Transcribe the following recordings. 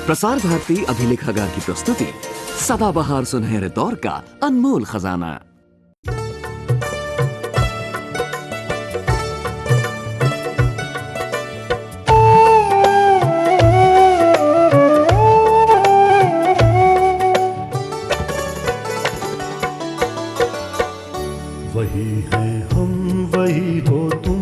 प्रसार भारती अभिलेखागार की प्रस्तुति सदाबहार सुनहरे दौर का अनमोल खजाना। वही है हम, वही हो तुम,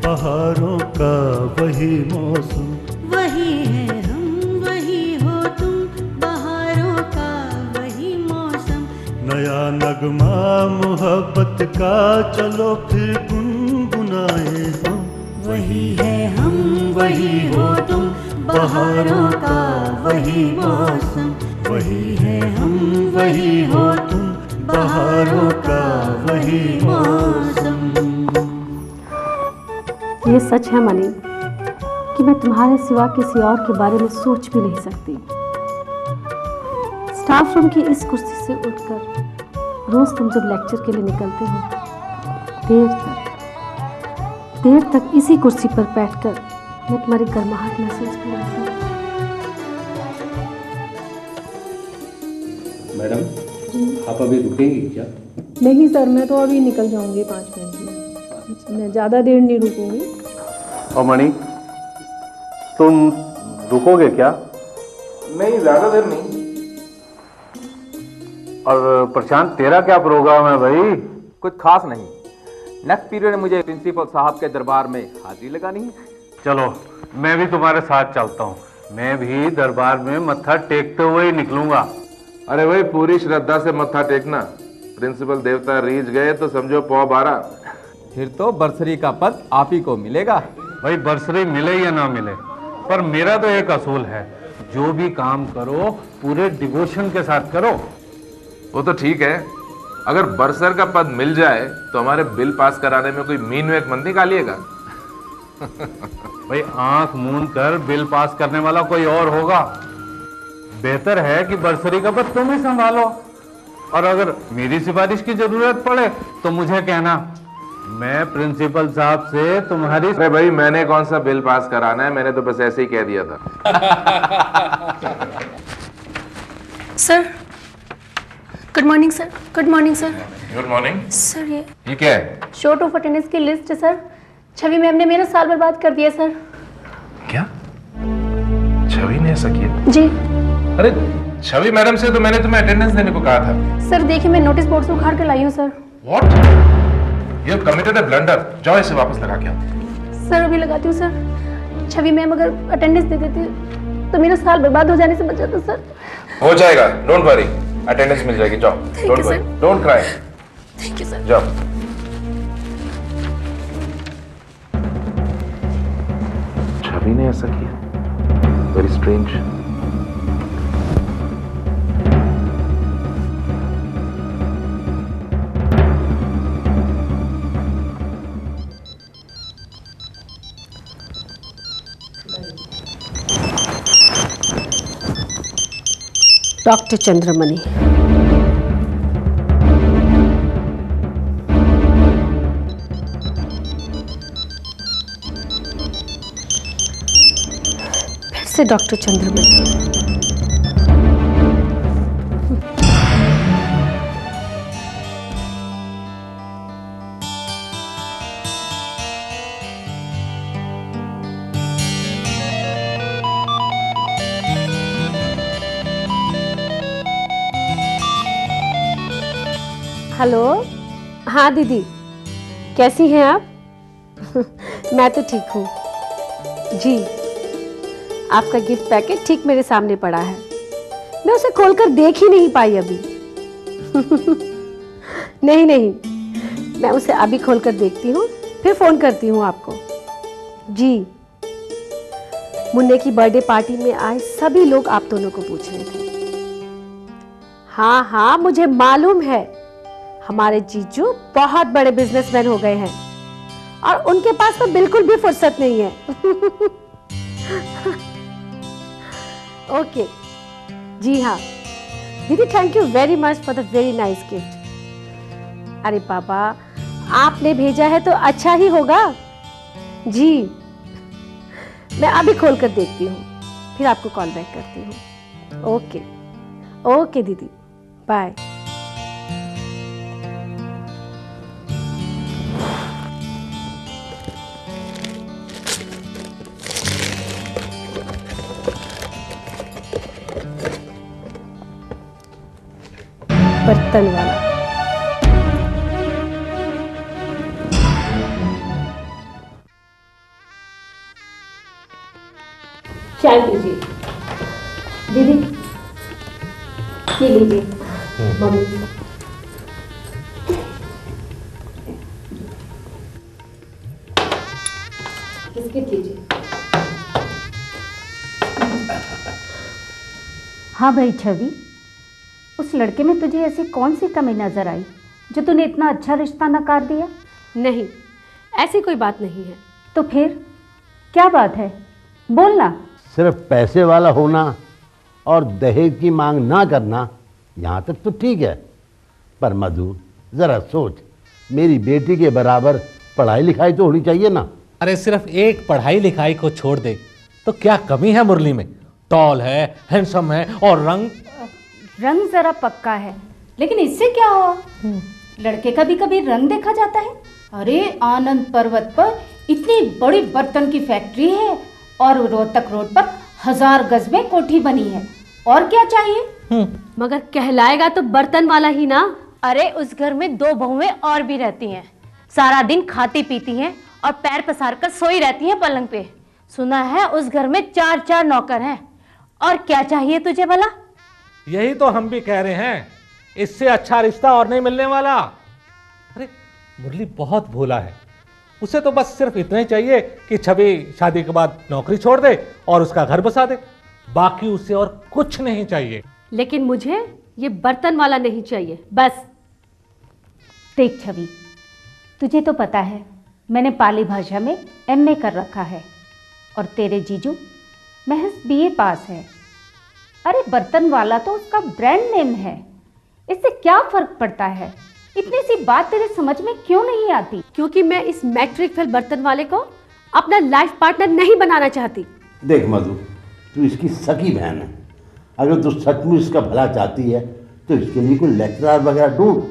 पहाड़ों का वही मौसम। वही है हम, वही हो तुम, बहारों का वही मौसम। नया नगमा मोहब्बत का, चलो फिर गुनगुनाए हम। वही है हम, वही हो तुम, बहारों का वही मौसम। वही है हम, वही हो तुम, बहारों का वही मौसम। ये सच है मनी कि मैं तुम्हारे सिवा किसी और के बारे में सोच भी नहीं सकती। स्टाफ रूम की इस कुर्सी से उठकर रोज तुम जब लेक्चर के लिए निकलते हो, देर तक इसी कुर्सी पर बैठकर मैं तुम्हारी गर्माहट महसूस भी करती हूँ। मैडम, आप अभी रुकेंगी क्या? नहीं सर, मैं तो अभी निकल जाऊंगी 5 मिनट में। मैं ज़्यादा देर नहीं रुकूंगी। और मणि, तुम रुकोगे क्या? नहीं, ज्यादा देर नहीं। और प्रशांत, तेरा क्या प्रोग्राम है भाई? कुछ खास नहीं। नेक्स्ट पीरियड में मुझे प्रिंसिपल साहब के दरबार में हाजिरी लगानी है। चलो, मैं भी तुम्हारे साथ चलता हूँ। मैं भी दरबार में मत्था टेकते हुए ही निकलूंगा। अरे भाई, पूरी श्रद्धा से मत्था टेकना। प्रिंसिपल देवता रीझ गए तो समझो पौ 12। फिर तो बरसरी का पद आप ही को मिलेगा। भाई, बरसरी मिले या ना मिले, पर मेरा तो एक असूल है, जो भी काम करो पूरे डिवोशन के साथ करो। वो तो ठीक है, अगर बरसर का पद मिल जाए तो हमारे बिल पास कराने में कोई मीन एक मंद निकालिएगा। भाई, आंख मूंद कर बिल पास करने वाला कोई और होगा। बेहतर है कि बरसरी का पद तुम ही संभालो, और अगर मेरी सिफारिश की जरूरत पड़े तो मुझे कहना, मैं प्रिंसिपल साहब से तुम्हारी। अरे भाई, मैंने कौन सा बिल पास कराना है, मैंने तो बस ऐसे ही कह दिया था। Sir, good morning sir. Good morning sir. Good morning sir, ये क्या है? शॉर्ट ऑफ अटेंडेंस की लिस्ट है सर। छवि मैम ने मेरा साल बर्बाद कर दिया सर। क्या छवि ने ऐसा किया? जी। अरे छवि मैडम से तो मैंने तुम्हें अटेंडेंस देने को कहा था। सर देखिए, मैं नोटिस बोर्ड से उखाड़ कर लाई हूँ sir. What? You have committed a blunder. जाओ इसे वापस लगा के आओ। सर अभी लगाती हूँ सर। छवि मैम अगर अटेंडेंस दे देती तो मेरा साल बर्बाद हो जाने से बच जाता सर। हो जाएगा, डोंट वरी, अटेंडेंस मिल जाएगी। जाओ, don't worry, don't cry. Thank you sir. जाओ। छवि ने ऐसा किया, वेरी स्ट्रेंज। डॉक्टर चंद्रमणि। फिर से डॉक्टर चंद्रमणि। हेलो, हाँ दीदी, कैसी हैं आप? मैं तो ठीक हूँ जी। आपका गिफ्ट पैकेट ठीक मेरे सामने पड़ा है, मैं उसे खोलकर देख ही नहीं पाई अभी। नहीं, मैं उसे अभी खोलकर देखती हूँ, फिर फोन करती हूँ आपको। जी, मुन्ने की बर्थडे पार्टी में आए सभी लोग आप दोनों को पूछ रहे थे। हाँ, मुझे मालूम है, हमारे जीजू बहुत बड़े बिजनेसमैन हो गए हैं और उनके पास तो बिल्कुल भी फुर्सत नहीं है। ओके, जी हाँ दीदी, thank you very much for the very nice gift. अरे बाबा, आपने भेजा है तो अच्छा ही होगा। जी, मैं अभी खोल कर देखती हूँ, फिर आपको कॉल बैक करती हूँ। ओके ओके दीदी, बाय। बर्तन वाला। चाय पीजिए दीदी, पी लीजिए। मम्मी बिस्किट लीजिए। हाँ भाई छवि, उस लड़के में तुझे ऐसी कौन सी कमी नजर आई जो तूने इतना अच्छा रिश्ता नकार दिया? नहीं, ऐसी कोई बात नहीं है। तो फिर क्या बात है, बोलना। सिर्फ पैसे वाला होना और दहेज की मांग ना करना, यहाँ तक तो ठीक है, पर मधु ज़रा सोच, मेरी बेटी के बराबर पढ़ाई लिखाई तो होनी चाहिए ना। अरे सिर्फ एक पढ़ाई लिखाई को छोड़ दे तो क्या कमी है मुरली में? टॉल है, हैंडसम है और रंग जरा पक्का है, लेकिन इससे क्या हुआ? लड़के का भी कभी रंग देखा जाता है? अरे आनंद पर्वत पर इतनी बड़ी बर्तन की फैक्ट्री है और रोहतक रोड पर 1000 गज में कोठी बनी है, और क्या चाहिए? मगर कहलाएगा तो बर्तन वाला ही ना। अरे उस घर में 2 बहुएं और भी रहती हैं, सारा दिन खाती पीती हैं और पैर पसार कर सोई रहती हैं पलंग पे। सुना है उस घर में 4 नौकर हैं, और क्या चाहिए तुझे भला? यही तो हम भी कह रहे हैं, इससे अच्छा रिश्ता और नहीं मिलने वाला। अरे मुरली बहुत भोला है, उसे तो बस सिर्फ इतना ही चाहिए कि छवि शादी के बाद नौकरी छोड़ दे और उसका घर बसा दे, बाकी उसे और कुछ नहीं चाहिए। लेकिन मुझे ये बर्तन वाला नहीं चाहिए, बस। देख छवि, तुझे तो पता है मैंने पाली भाषा में MA कर रखा है और तेरे जीजू महज BA पास है। अरे बर्तन वाला तो उसका ब्रांड नेम है, इससे क्या फर्क पड़ता है? इतनी सी बात तेरे समझ में क्यों नहीं आती? क्योंकि मैं इस मैट्रिक फेल बर्तन वाले को अपना लाइफ पार्टनर नहीं बनाना चाहती। देख मधु, तू इसकी सगी बहन है, अगर तू सचमुच इसका भला चाहती है तो इसके लिए कोई लेक्चरर वगैरह ढूंढ।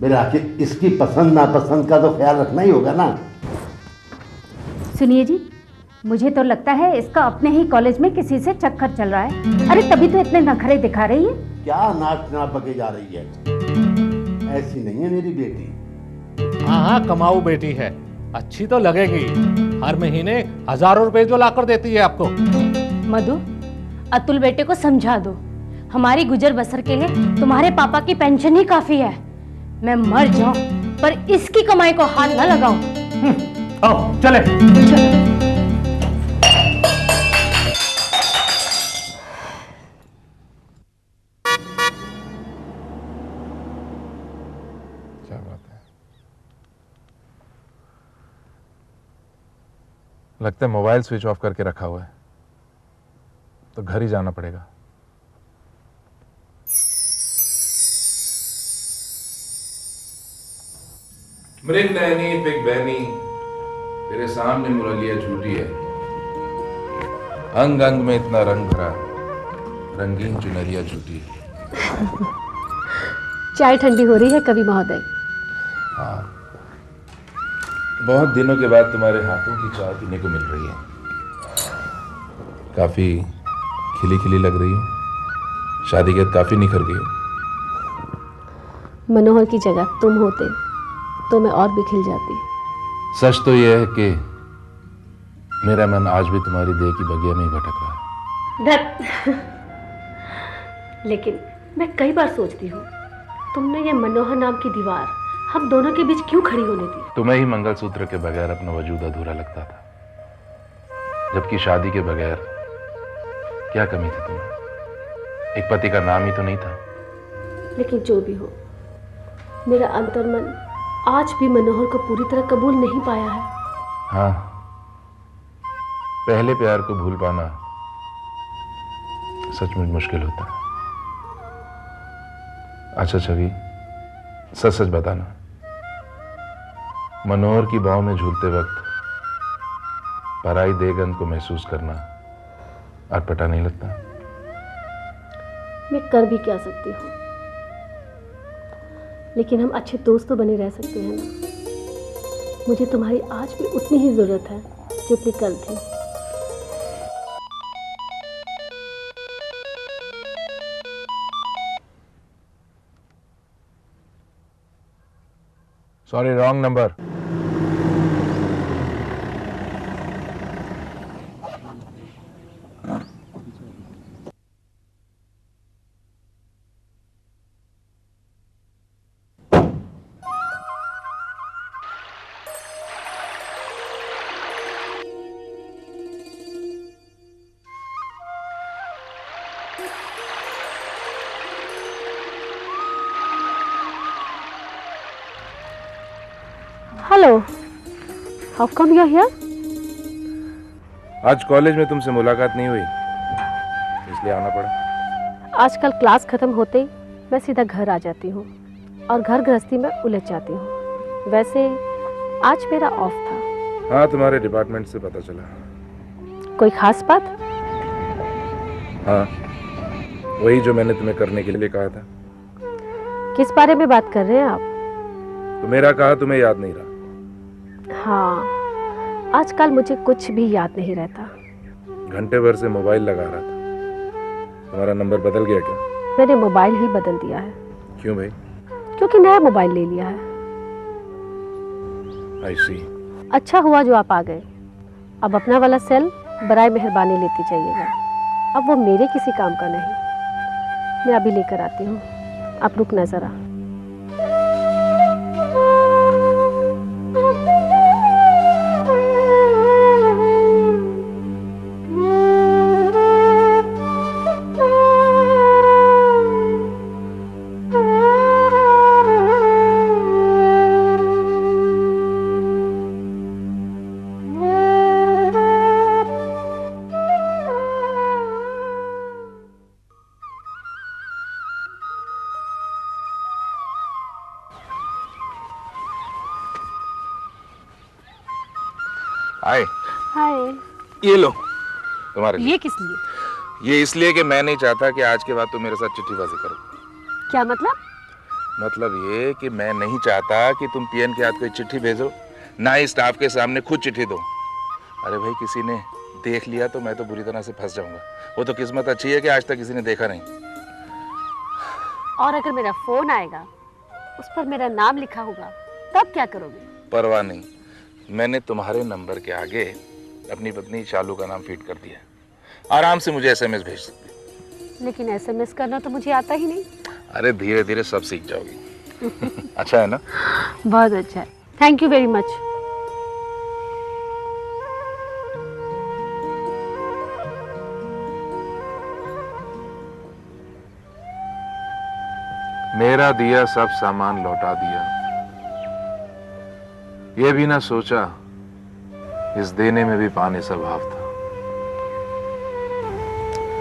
मेरा आखिर इसकी पसंद नापसंद का तो ख्याल रखना ही होगा ना। सुनिए जी, मुझे तो लगता है इसका अपने ही कॉलेज में किसी से चक्कर चल रहा है। अरे तभी तो इतने नखरे दिखा रही है। क्या नाच ना बके जा रही है, ऐसी नहीं है मेरी बेटी। हाँ कमाऊ बेटी है, अच्छी तो लगेगी, हर महीने हजारों रुपए जो लाकर देती है आपको। मधु, अतुल बेटे को समझा दो, हमारी गुजर बसर के लिए तुम्हारे पापा की पेंशन ही काफी है। मैं मर जाऊं पर इसकी कमाई को हाथ न लगाऊं। आओ चले। क्या बात है, लगता है मोबाइल स्विच ऑफ करके रखा हुआ है, तो घर ही जाना पड़ेगा। मृग नैनी पिग बहनी, तेरे सामने मुरलिया झूठी है, अंग अंग में इतना रंग भरा, रंगीन चुनरिया झूठी है। चाय ठंडी हो रही है कवि महोदय। हाँ, बहुत दिनों के बाद तुम्हारे हाथों की चाय पीने को मिल रही है, काफी खिली खिली लग रही हो, शादी के बाद काफी निखर गई हो। मनोहर की जगह तुम होते तो मैं और भी खिल जाती। सच तो यह है कि मेरा मन आज भी तुम्हारी देह की बगिया में ही भटक रहा है। लेकिन मैं कई बार सोचती हूँ, तुमने ये मनोहर नाम की दीवार हम दोनों के बीच क्यों खड़ी होने दी? तुम्हें ही मंगलसूत्र के बगैर अपना वजूद अधूरा लगता था, जबकि शादी के बगैर क्या कमी थी तुम्हें? एक पति का नाम ही तो नहीं था। लेकिन जो भी हो, मेरा अंतर्मन आज भी मनोहर को पूरी तरह कबूल नहीं पाया है। हाँ, पहले प्यार को भूल पाना सचमुच मुश्किल होता है। अच्छा छवि, सच सच बताना, मनोहर की बाहों में झूलते वक्त पराई देगन को महसूस करना अटपटा नहीं लगता? मैं कर भी क्या सकती हूँ, लेकिन हम अच्छे दोस्त तो बने रह सकते हैं ना। मुझे तुम्हारी आज भी उतनी ही ज़रूरत है जितनी कल थी। Sorry, wrong number. Hello, how come you are here? आज कॉलेज में तुमसे मुलाकात नहीं हुई, इसलिए आना पड़ा। आजकल क्लास खत्म होते ही मैं सीधा घर आ जाती हूँ और घर गृहस्थी में उलझ जाती हूँ। वैसे आज मेरा ऑफ था। हाँ, तुम्हारे डिपार्टमेंट से पता चला। कोई खास बात? हाँ, वही जो मैंने तुम्हें करने के लिए कहा था। किस बारे में बात कर रहे हैं आप? तो मेरा कहा तुम्हें याद नहीं रहा? हाँ, आजकल मुझे कुछ भी याद नहीं रहता। घंटे भर से मोबाइल लगा रहा था। तुम्हारा नंबर बदल गया क्या? मैंने मोबाइल ही बदल दिया है। क्यों भाई? क्योंकि नया मोबाइल ले लिया है। आई सी। अच्छा हुआ जो आप आ गए। अब अपना वाला सेल बराए मेहरबानी लेती जाइएगा। अब वो मेरे किसी काम का नहीं। मैं अभी लेकर आती हूँ, आप रुकना ज़रा। हाय। हाय। ये लो तुम्हारे लिए। ये किस लिए? ये इसलिए कि मैं नहीं चाहता कि आज के बाद तुम मेरे साथ चिट्ठीबाजी करो। क्या मतलब? मतलब ये कि मैं नहीं चाहता कि तुम पीएन के हाथ कोई चिट्ठी भेजो, ना ही स्टाफ के सामने खुद चिट्ठी दो। अरे भाई, किसी ने देख लिया तो मैं तो बुरी तरह से फंस जाऊंगा। वो तो किस्मत अच्छी है कि आज तक किसी ने देखा नहीं। और अगर मेरा फोन आएगा, उस पर मेरा नाम लिखा होगा, तब क्या करोगे? परवाह नहीं, मैंने तुम्हारे नंबर के आगे अपनी पत्नी शालू का नाम फीड कर दिया। आराम से मुझे एसएमएस भेज सकती। लेकिन एसएमएस करना तो मुझे आता ही नहीं। अरे धीरे धीरे सब सीख जाओगी। अच्छा है ना? बहुत अच्छा है, थैंक यू वेरी मच। मेरा दिया सब सामान लौटा दिया, ये भी ना सोचा इस देने में भी पाने सा भाव था।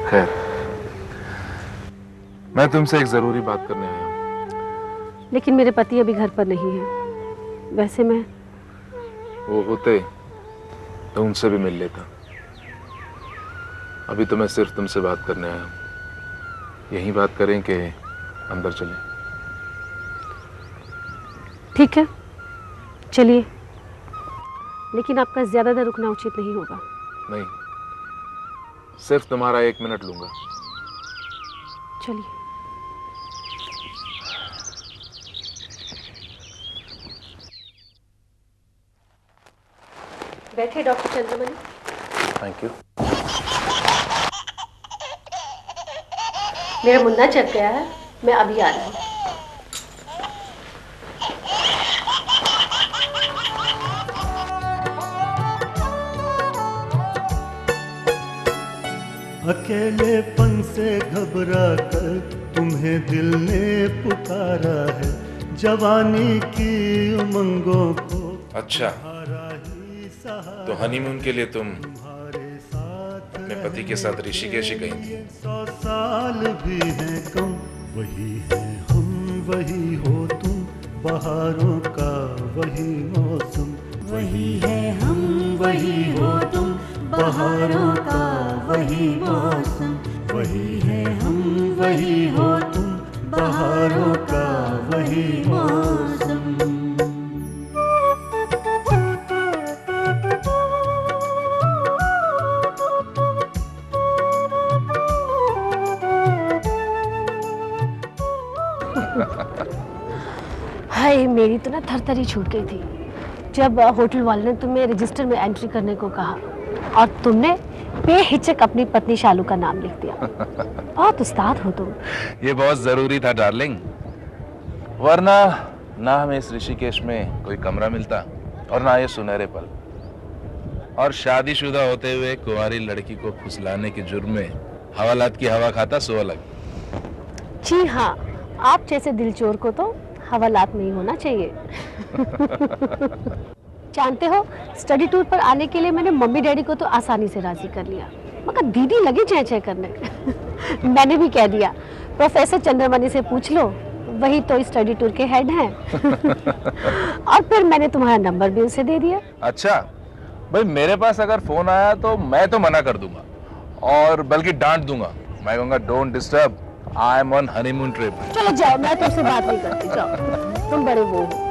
खैर, मैं तुमसे एक जरूरी बात करने आया हूं। लेकिन मेरे पति अभी घर पर नहीं है। वैसे मैं वो होते तो उनसे भी मिल लेता। अभी तो मैं सिर्फ तुमसे बात करने आया हूं। यही बात करें कि अंदर चलें? ठीक है, चलिए। लेकिन आपका ज्यादा देर रुकना उचित नहीं होगा। नहीं, सिर्फ तुम्हारा 1 मिनट लूंगा। चलिए। बैठे डॉक्टर चंद्रमणि। Thank you. मेरा मुन्ना चल गया है, मैं अभी आ रहा हूँ। अकेलेपन से घबरा कर तुम्हें दिल ने पुकारा है, जवानी की उमंगों को। अच्छा, तो हनीमून के लिए तुम अपने पति के साथ ऋषिकेश गई थी? 100 साल भी हैं कम, वही है हम, वही हो तुम, बहारों का वही मौसम। वही है हम, वही हो तुम, बहारों का वही मौसम। वही है हम, वही हो तुम, बहारों का वही मौसम। हाय, मेरी तो ना थरथरी छूट गई थी जब होटल वाले ने तुम्हें रजिस्टर में एंट्री करने को कहा और तुमने बेहिचक अपनी पत्नी शालू का नाम लिख दिया। बहुत उस्ताद हो तुम। ये बहुत जरूरी था डार्लिंग, वरना ना हमें इस ऋषिकेश में कोई कमरा मिलता और ना ये सुनहरे पल। और शादीशुदा होते हुए कुंवारी लड़की को फुसलाने के जुर्म में हवालात की हवा खाता सो अलग। जी हाँ, आप जैसे दिलचोर को तो हवालात में ही होना चाहिए। जानते हो, स्टडी टूर पर आने के लिए मैंने मम्मी डैडी को तो आसानी से राजी कर लिया, मगर दीदी लगी चै चै करने। मैंने भी कह दिया, प्रोफेसर चंद्रमणि से पूछ लो, वही तो स्टडी टूर के हेड हैं। और फिर मैंने तुम्हारा नंबर भी उसे दे दिया। अच्छा भाई, मेरे पास अगर फोन आया तो मैं तो मना कर दूंगा और बल्कि डांट दूंगा। मैं कहूंगा don't disturb, I am on honeymoon trip. चलो जाओ, मैं तुमसे बात नहीं करती, जाओ, तुम बड़े वो हो।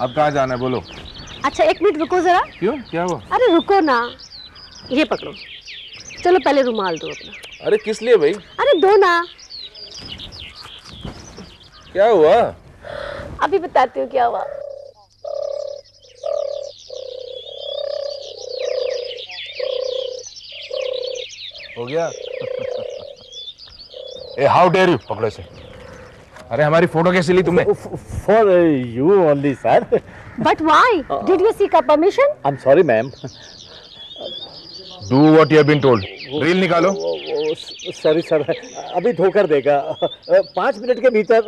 अब कहाँ जाना है बोलो। अच्छा, एक मिनट रुको जरा। क्यों, क्या हुआ? अरे रुको ना, ये पकड़ो। चलो पहले रुमाल दो अपना। अरे किस लिए भाई? अरे दो ना। क्या हुआ? अभी बताती हूँ क्या हुआ। हो गया। ए हाउ डेयर यू, पकड़ो इसे। अरे हमारी फोटो कैसे ली तुमने? For you only sir. But why? Did you seek a permission? I am sorry ma'am. Do what you have been told. Reel निकालो। सॉरी सर, अभी धोकर देगा। 5 मिनट के भीतर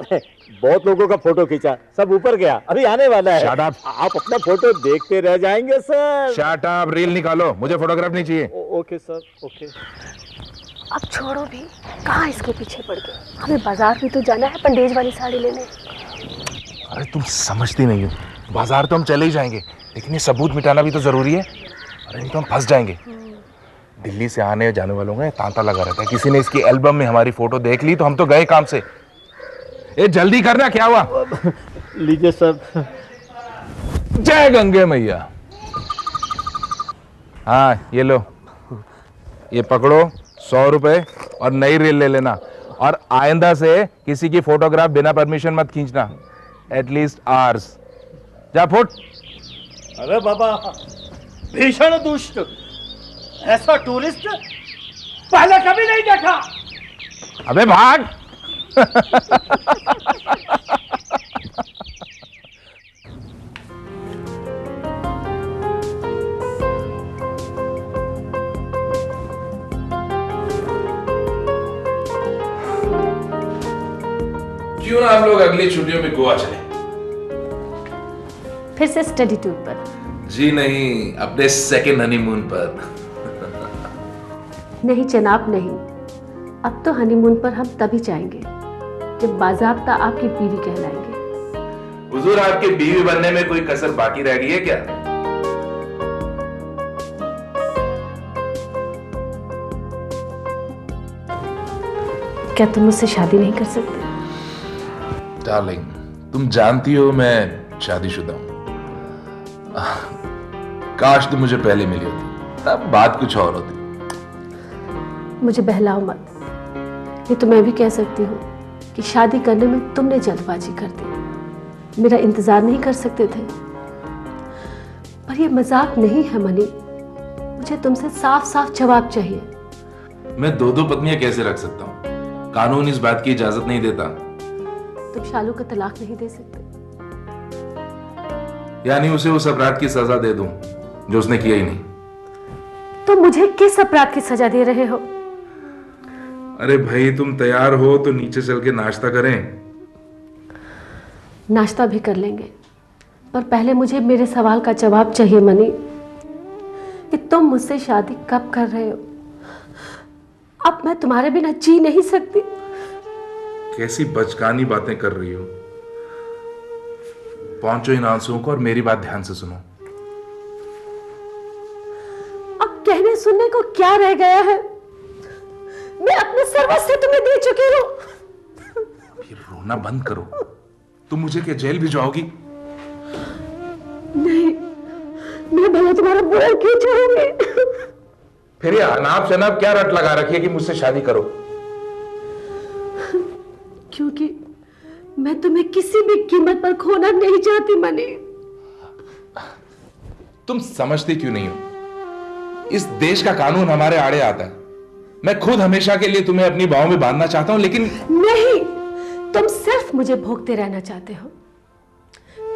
बहुत लोगों का फोटो खींचा, सब ऊपर गया, अभी आने वाला है। Shut up. आप अपना फोटो देखते रह जाएंगे सर। शट अप, रील निकालो, मुझे फोटोग्राफ नहीं चाहिए। Okay sir, okay. अब छोड़ो भी, कहाँ इसके पीछे पड़ गए। हमें बाजार भी तो जाना है पंडेज वाली साड़ी लेने। अरे तुम समझती नहीं हो, बाजार तो हम चले ही जाएंगे, लेकिन ये सबूत मिटाना भी तो जरूरी है। अरे नहीं तो हम फंस जाएंगे। दिल्ली से आने जाने वालों का तांता लगा रहता है, किसी ने इसकी एल्बम में हमारी फोटो देख ली तो हम तो गए काम से। ए जल्दी करना, क्या हुआ? लीजिए सर। जय गंगे मैया। हाँ ये लो, ये पकड़ो, 100 रुपए और नई रील ले लेना। और आइंदा से किसी की फोटोग्राफ बिना परमिशन मत खींचना, एटलीस्ट आवर्स। जा फुट। अरे बाबा, भीषण दुष्ट, ऐसा टूरिस्ट पहले कभी नहीं देखा। अबे भाग। क्यों ना हम लोग अगली छुट्टियों में गोवा चले? फिर से स्टडी टूर पर? जी नहीं, अपने सेकंड हनीमून पर। नहीं जनाब नहीं, अब तो हनीमून पर हम तभी जाएंगे जब बाज़ाब्ता आपकी बीवी कहलाएंगे। हुजूर, आपके बीवी बनने में कोई कसर बाकी रह गई है क्या? क्या तुम मुझसे शादी नहीं कर सकते? डार्लिंग, तुम जानती हो मैं शादीशुदा हूं। काश तुम मुझे पहले मिली होती, तब बात कुछ और होती। मुझे बहलाओ मत। ये तो मैं भी कह सकती हूँ कि शादी करने में तुमने जल्दबाजी कर दी, मेरा इंतजार नहीं कर सकते थे। पर ये मजाक नहीं है मनी, मुझे तुमसे साफ साफ जवाब चाहिए। मैं दो दो पत्नियां कैसे रख सकता हूँ? कानून इस बात की इजाजत नहीं देता। तुम शालू को तलाक नहीं दे सकते? यानी उसे उस अपराध की सजा दे दूं जो उसने किया ही नहीं। तो मुझे किस अपराध की सजा दे रहे हो? अरे भाई, तुम तैयार हो तो नीचे चल के नाश्ता करें। नाश्ता भी कर लेंगे, पर पहले मुझे मेरे सवाल का जवाब चाहिए मनी, कि तुम मुझसे शादी कब कर रहे हो? अब मैं तुम्हारे बिना जी नहीं सकती। कैसी बचकानी बातें कर रही हो। पहुंचो इन आंसुओं को और मेरी बात ध्यान से सुनो। अब कहने सुनने को क्या रह गया है? मैं अपने सर्वस्व तुम्हें दे चुकी हूँ। ये रोना बंद करो। तुम मुझे क्या जेल भिजवाओगी? नहीं, मैं भला तुम्हारा बुरा क्यों चाहूंगी? फिर ये अनाप शनाप क्या रट लगा रखी है कि मुझसे शादी करो? क्योंकि मैं तुम्हें किसी भी कीमत पर खोना नहीं चाहती मनी। तुम समझती क्यों नहीं हो? इस देश का कानून हमारे आड़े आता है। मैं खुद हमेशा के लिए तुम्हें अपनी बाहों में बांधना चाहता हूं, लेकिन नहीं, तुम सिर्फ मुझे भोगते रहना चाहते हो।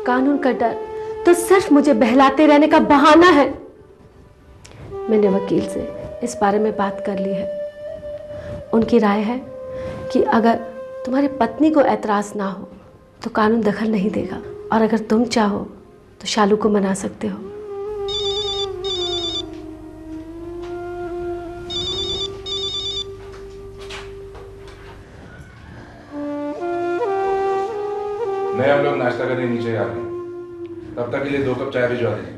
कानून का डर तो सिर्फ मुझे बहलाते रहने का बहाना है। मैंने वकील से इस बारे में बात कर ली है। उनकी राय है कि अगर तुम्हारी पत्नी को ऐतराज ना हो तो कानून दखल नहीं देगा, और अगर तुम चाहो तो शालू को मना सकते हो। नहीं, हम लोग नाश्ता करने नीचे आ रहे हैं। तब तक के लिए 2 कप चाय भिजवा देंगे।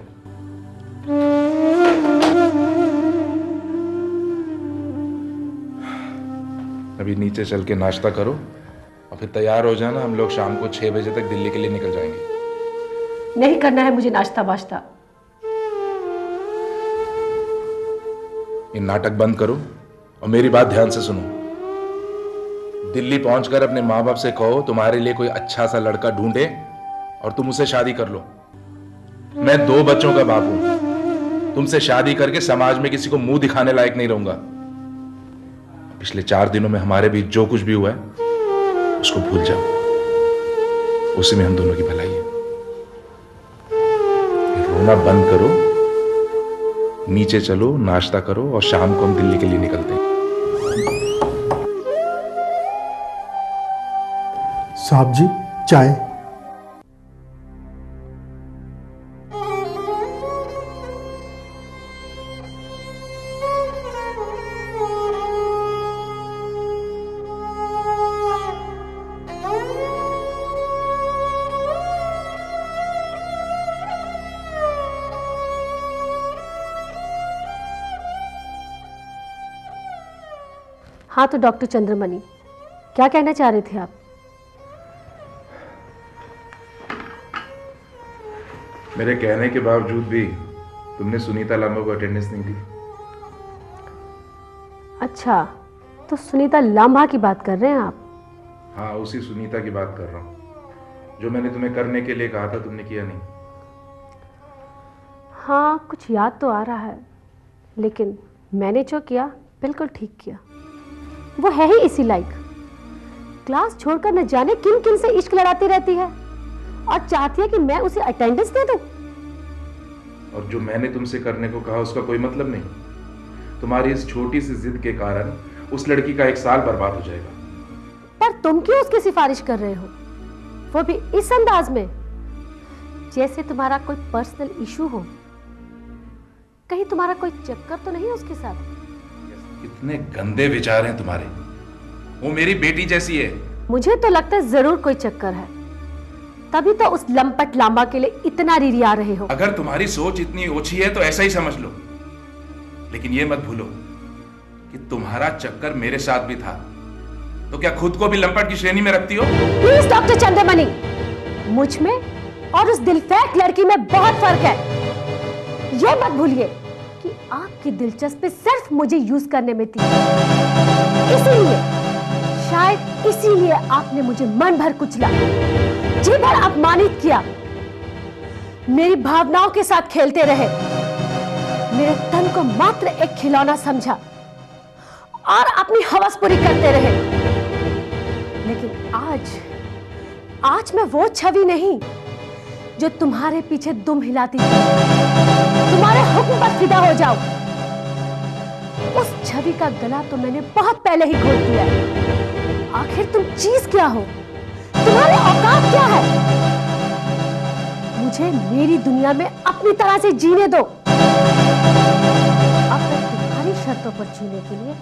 अभी नीचे चल के नाश्ता करो और फिर तैयार हो जाना। हम लोग शाम को 6 बजे तक दिल्ली के लिए निकल जाएंगे। नहीं करना है मुझे नाश्ता वाश्ता। ये नाटक बंद करो और मेरी बात ध्यान से सुनो। दिल्ली पहुंचकर अपने माँ बाप से कहो तुम्हारे लिए कोई अच्छा सा लड़का ढूंढे और तुम उसे शादी कर लो। मैं 2 बच्चों का बाप हूं। तुमसे शादी करके समाज में किसी को मुंह दिखाने लायक नहीं रहूंगा। पिछले 4 दिनों में हमारे बीच जो कुछ भी हुआ है उसको भूल जाओ। उसी में हम दोनों की भलाई है। रोना बंद करो, नीचे चलो, नाश्ता करो और शाम को हम दिल्ली के लिए निकलते हैं। साहब जी, चाय। हाँ तो डॉक्टर चंद्रमणि, क्या कहना चाह रहे थे आप? मेरे कहने के बावजूद भी तुमने सुनीता लांबा को अटेंडेंस नहीं दी। अच्छा, तो सुनीता लांबा की बात कर रहे हैं आप? हाँ, उसी सुनीता की बात कर रहा हूँ जो मैंने तुम्हें करने के लिए कहा था, तुमने किया नहीं। हाँ, कुछ याद तो आ रहा है, लेकिन मैंने जो किया बिल्कुल ठीक किया। वो है ही इसी लायक। क्लास छोड़कर न जाने किन किन से इश्क लड़ाती रहती है और चाहती है कि मैं उसे अटेंडेंस दे दूं। और जो मैंने तुमसे करने को कहा उसका कोई मतलब नहीं। तुम्हारी इस छोटी सी जिद के कारण उस लड़की का 1 साल बर्बाद हो जाएगा। पर तुम क्यों उसकी सिफारिश कर रहे हो, वो भी इस अंदाज में, जैसे तुम्हारा कोई पर्सनल इशू हो? कहीं तुम्हारा कोई चक्कर तो नहीं है उसके साथ? इतने गंदे विचार हैं तुम्हारे। वो मेरी बेटी जैसी है। मुझे तो लगता है जरूर कोई चक्कर है, तभी तो उस लंपट लांबा के लिए इतना रिरिया रहे हो। अगर तुम्हारी सोच इतनी ओछी है तो ऐसा ही समझ लो, लेकिन ये मत भूलो कि तुम्हारा चक्कर मेरे साथ भी था। तो क्या खुद को भी लंपट की श्रेणी में रखती हो? प्लीज डॉक्टर चंद्रमणि, मुझ में और उस दिलफेक लड़की में बहुत फर्क है। ये मत भूलिए कि आपकी दिलचस्पी सिर्फ मुझे यूज करने में थी। इसीलिए, शायद इसीलिए आपने मुझे मन भर कुचला, जी भर अपमानित किया, मेरी भावनाओं के साथ खेलते रहे, मेरे तन को मात्र एक खिलौना समझा और अपनी हवस पूरी करते रहे। लेकिन आज मैं वो छवि नहीं जो तुम्हारे पीछे दुम हिलाती थी, तुम्हारे हुक्म पर फिदा हो जाओ। उस छवि का गला तो मैंने बहुत पहले ही घोट दिया है। आखिर तुम चीज क्या हो? तुम्हारे औकात क्या है? मुझे मेरी दुनिया में अपनी तरह से जीने दो। अब मैं तुम्हारी शर्तों पर जीने के लिए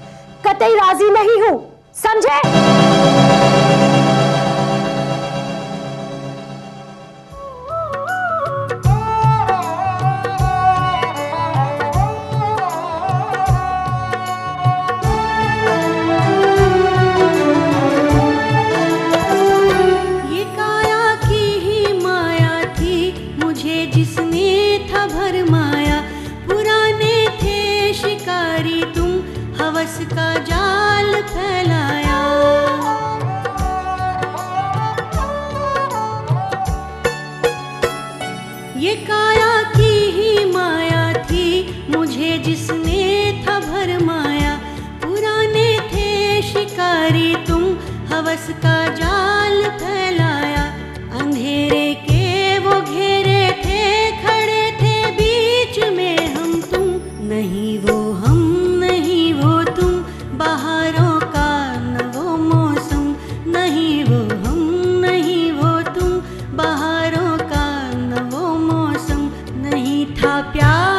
कतई राजी नहीं हूं, समझे? का जाल फैलाया, ये काया की ही माया थी मुझे जिसने था भरमाया। पुराने थे शिकारी तुम, हवस का जाल फैलाया। अंधेरे के वो घेरे थे, खड़े थे बीच में हम तुम। नहीं वो हम, नहीं वो तुम, बहारों का न वो मौसम। नहीं वो हम, नहीं वो तुम, बहारों का न वो मौसम। नहीं था प्यार